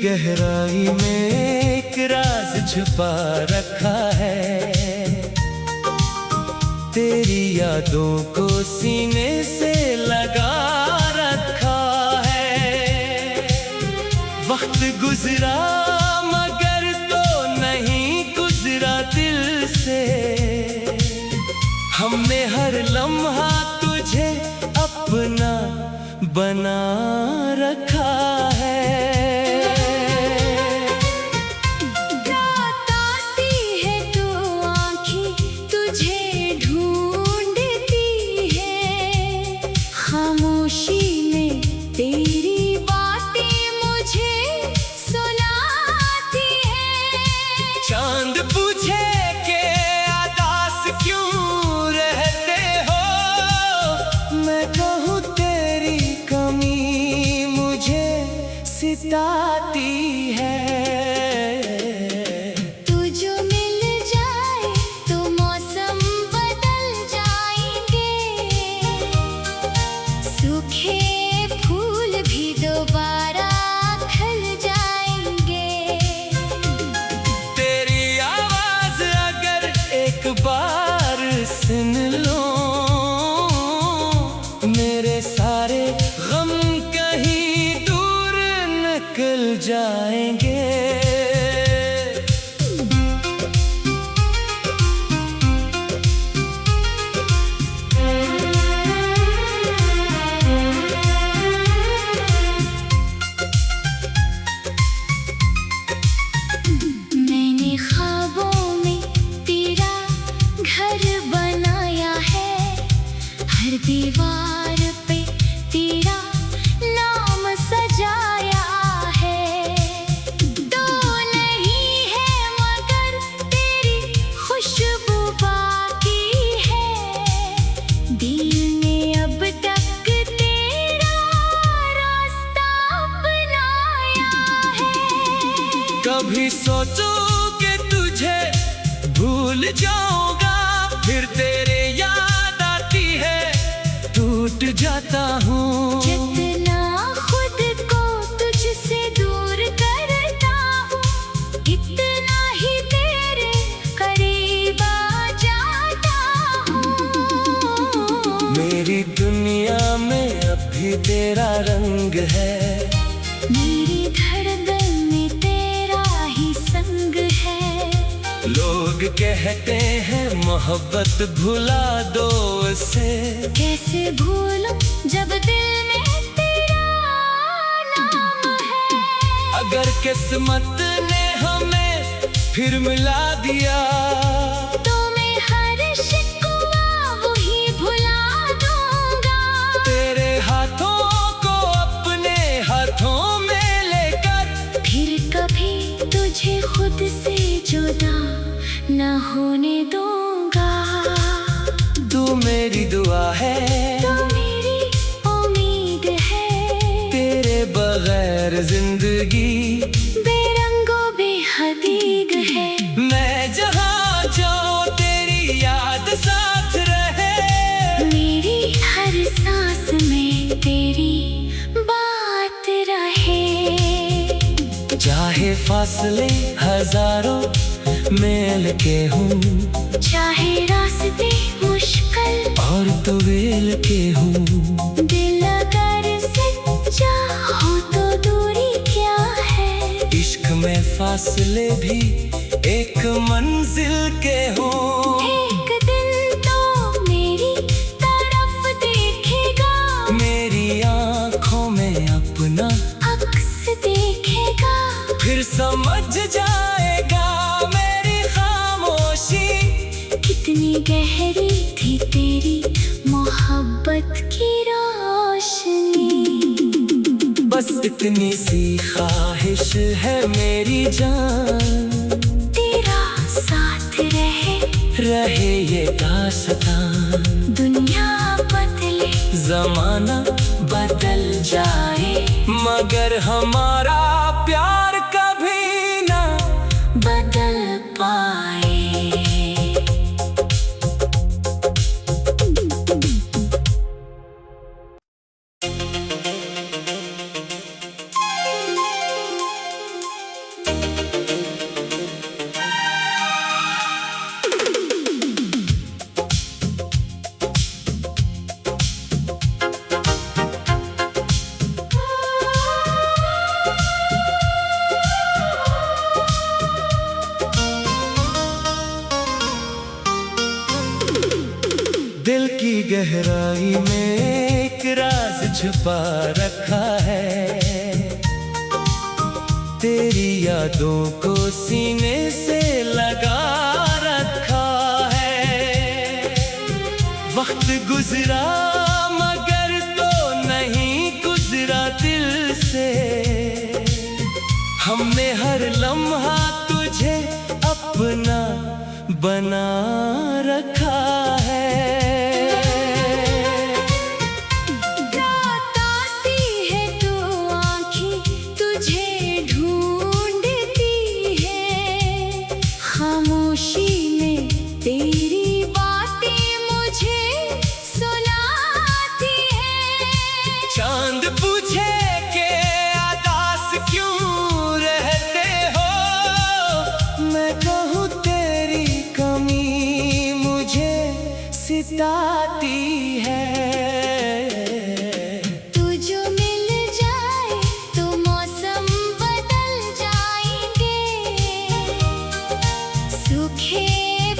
गहराई में एक राज छुपा रखा है। तेरी यादों को सीने से लगा रखा है। वक्त गुजरा मगर तो नहीं गुजरा दिल से। हमने हर लम्हा तुझे अपना बना रखा है। चांद पूछे के आकाश क्यों रहते हो, मैं कहूँ तेरी कमी मुझे सिताती है। बार सुन लो मेरे सारे गम कहीं दूर निकल जाएंगे। मैंने ख्वाबों में तेरा घर बनाया है। हर दीवार पे तेरा नाम सजाया है। तो नहीं है मगर तेरी खुशबू बाकी है। दिल ने अब तक तेरा रास्ता अपनाया है। कभी सोचो कि तुझे भूल जाऊंगा, फिर तेरे याद आती है, टूट जाता हूँ। जितना खुद को तुझसे दूर करता हूँ, इतना ही तेरे करीब आ जाता हूँ। मेरी दुनिया में अब भी तेरा रंग है। मेरी धड़कन में तेरा ही संग है। लोग कहते हैं मोहब्बत भुला दो उसे। कैसे भूलूं जब दिल में तेरा नाम है। अगर किस्मत ने हमें फिर मिला दिया, तो मैं हर शिकवा वही भुला दूंगा। तेरे हाथों को अपने हाथों में लेकर फिर कभी तुझे खुद से जुदा न होने दूंगा। तू मेरी दुआ है, तू मेरी उम्मीद है। तेरे बगैर जिंदगी बेरंगो बेहदीग है। मैं जहाँ जाऊँ तेरी याद साथ रहे। मेरी हर सांस में तेरी बात रहे। चाहे फासले हजारों मेल के हूँ, चाहे रास्ते मुश्किल और तवील के हूँ। दिल अगर सच्चा हो तो दूरी क्या है। इश्क में फासले भी एक मंजिल के हों। एक दिन तो मेरी तरफ देखेगा, मेरी आँखों में अपना अक्स देखेगा। फिर समझ जाएगा मेरी खामोशी कितनी गहरी थी तेरी मोहब्बत की रोशनी। बस इतनी सी ख्वाहिश है मेरी जान, तेरा साथ रहे ये दास्तां। दुनिया बदले जमाना बदल जाए, मगर हमारा प्यार कभी ना बदल पाए। की गहराई में एक राज छुपा रखा है। तेरी यादों को सीने से लगा रखा है। वक्त गुजरा मगर तो नहीं गुजरा दिल से। हमने हर लम्हा तुझे अपना बना रखा है। रात आती है तो आँखें तुझे ढूंढती है। खामोशी में तेरी बातें मुझे सुनाती है। चांद पूछे के आकाश क्यों रहते हो, मैं कहूँ तेरी कमी मुझे सिताती है। तू जो मिल जाए तो मौसम बदल जाएंगे। सूखे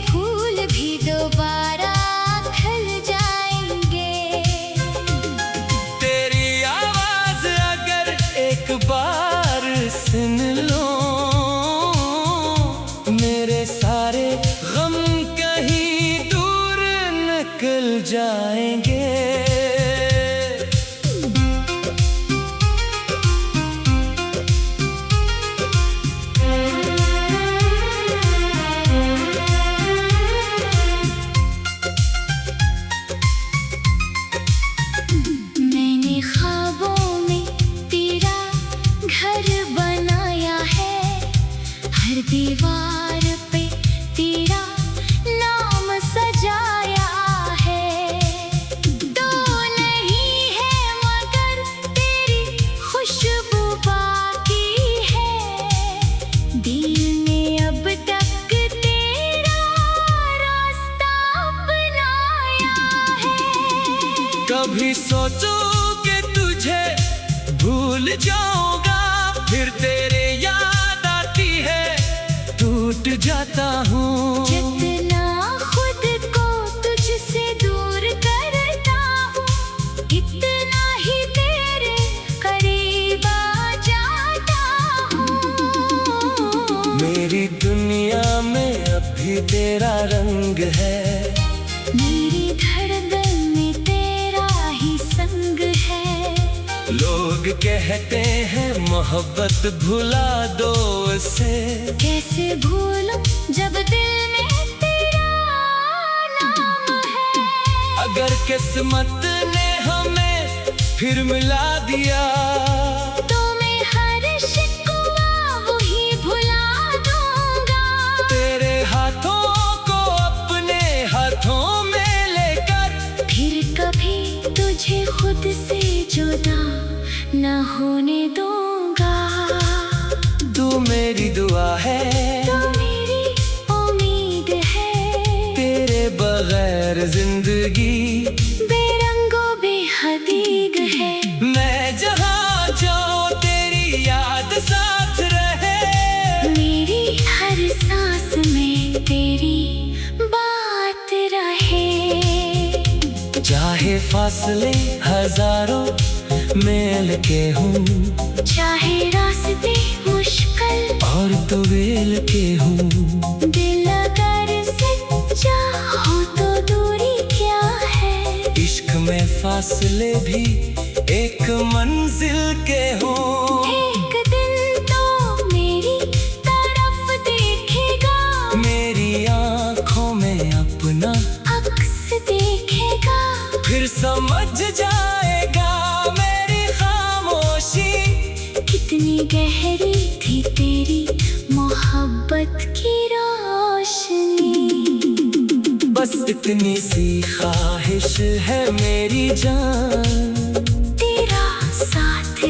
फूल भी दोबारा खिल जाएंगे। तेरी आवाज अगर एक बार सुन लो, मेरे सारे गम कहीं दूर निकल जाएंगे। मैंने ख्वाबों में तेरा घर बनाया है। हर दीवार पे तेरा नाम सजाया है। तो नहीं है मगर तेरी खुशबू बाकी है। दिल ने अब तक तेरा रास्ता अपनाया है। कभी सोचो कि तुझे भूल जाऊंगा, फिर तेरे याद आती है, टूट जाता हूँ। जितना खुद को तुझसे दूर करता हूँ, इतना ही तेरे करीब आ जाता हूँ। मेरी दुनिया में अब भी तेरा रंग है। मेरी धड़कन में तेरा ही संग है। लोग कहते हैं मोहब्बत भुला दो उसे, कैसे भूलूं जब दिल में तेरा नाम है। अगर किस्मत ने हमें फिर मिला दिया, तो मैं हर शिकवा वही भुला दूंगा। तेरे हाथों को अपने हाथों में लेकर फिर कभी तुझे खुद से जुदा न होने दूंगा। तू मेरी दुआ है, तो मेरी उम्मीद है। तेरे बगैर जिंदगी बेरंगो बेहदीग है। मैं जहाँ जाऊँ तेरी याद साथ रहे। मेरी हर सांस में तेरी बात रहे। चाहे फासले हजारों मेल के हूँ, चाहे रास्ते मुश्किल और तवील के हूँ। दिल अगर सच्चा हो तो दूरी क्या है। इश्क में फासले भी एक मंजिल के हों। एक दिन तो मेरी तरफ देखेगा, मेरी आँखों में अपना अक्स देखेगा। फिर समझ जाएगा मेरी खामोशी कितनी गहरी थी तेरी मोहब्बत की रोशनी। बस इतनी सी ख्वाहिश है मेरी जान, तेरा साथ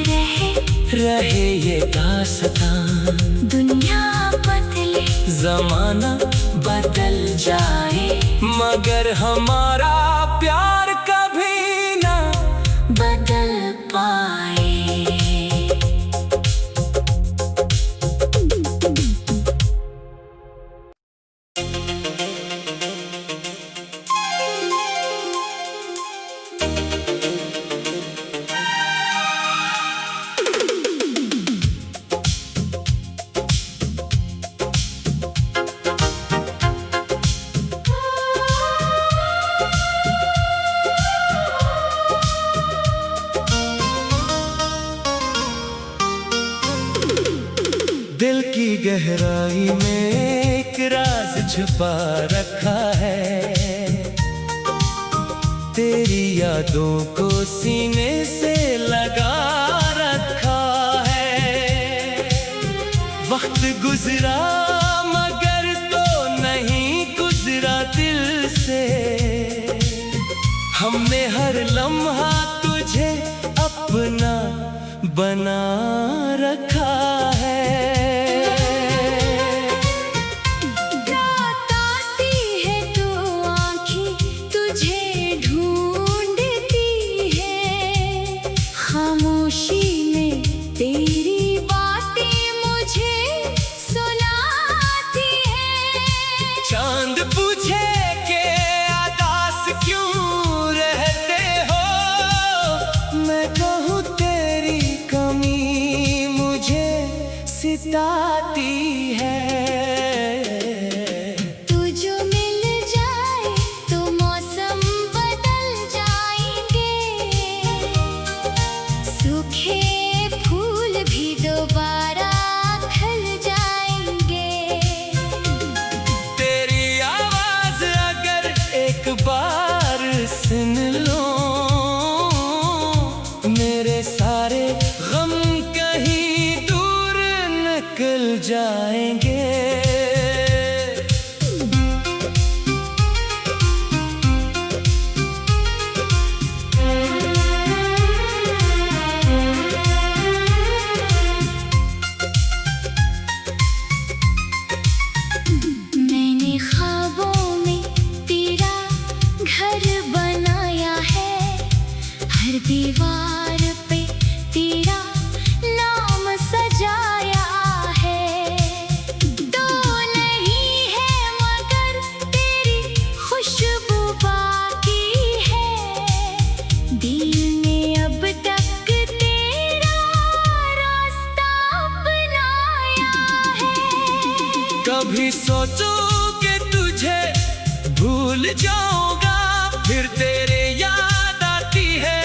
रहे ये दास्तां। दुनिया बदले जमाना बदल जाए, मगर हमारा प्यार कभी ना बदल पाए। जुदाई में एक राज छुपा रखा है, तेरी यादों को सीने से लगा रखा है। वक्त गुजरा मगर तो नहीं गुजरा दिल से, हमने हर लम्हा तुझे अपना बना रखा है। रात आती है तो आँखें तुझे ढूंढती है, खामोशी में तेरी बातें मुझे सुनाती है। चांद पूछे के आकाश क्यों रहते हो, मैं कहूँ तेरी कमी मुझे सिताती है। तू जो मिल जाए तो मौसम बदल जाएंगे, सूखे फूल भी दोबारा खिल जाएंगे। तेरी आवाज अगर एक बार सुन लो, मेरे सारे गम कहीं दूर निकल जाएंगे। मैंने ख्वाबों में तेरा घर बनाया है, हर दीवार पे तेरा नाम सजाया है। तो नहीं है मगर तेरी खुशबू बाकी है, दिल ने अब तक तेरा रास्ता अपनाया है। कभी सोचो कि तुझे भूल जाऊंगा, फिर तेरे याद आती है,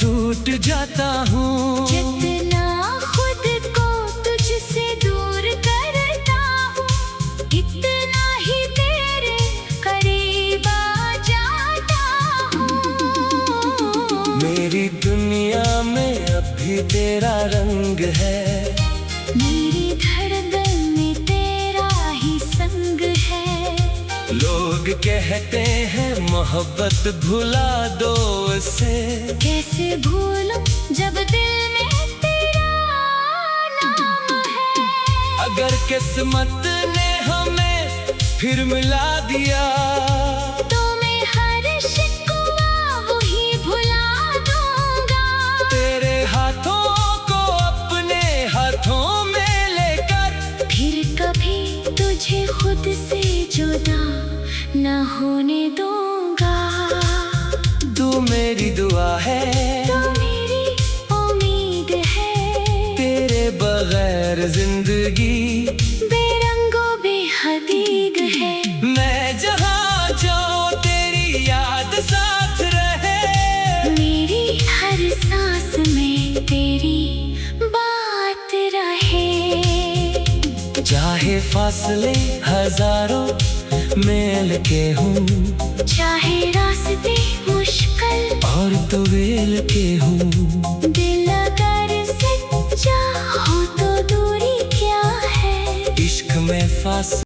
टूट जाता हूँ। जितना खुद को तुझसे दूर करता हूँ, इतना ही तेरे करीब आ जाता हूँ। मेरी दुनिया में अब भी तेरा रंग है, मेरी धड़कन में तेरा ही संग है। लोग कहते हैं मोहब्बत भुला दो उसे, कैसे भूलूं जब दिल में तेरा नाम है। अगर किस्मत ने हमें फिर मिला दिया, तो मैं हर शिकवा वही भुला दूंगा। तेरे हाथों को अपने हाथों में लेकर फिर कभी तुझे खुद से जुदा न होने दूंगा। तू मेरी दुआ है, तो मेरी उम्मीद है, तेरे बगैर जिंदगी बेरंगो बेहदीग है। मैं जहाँ जाऊँ तेरी याद साथ रहे, मेरी हर सांस में तेरी बात रहे। चाहे फासले हजारों मेल के हूँ, चाहे रास्ते मुश्किल और तवेल के हूँ, दिल अगर सच्चा हो तो दूरी क्या है। इश्क में फासले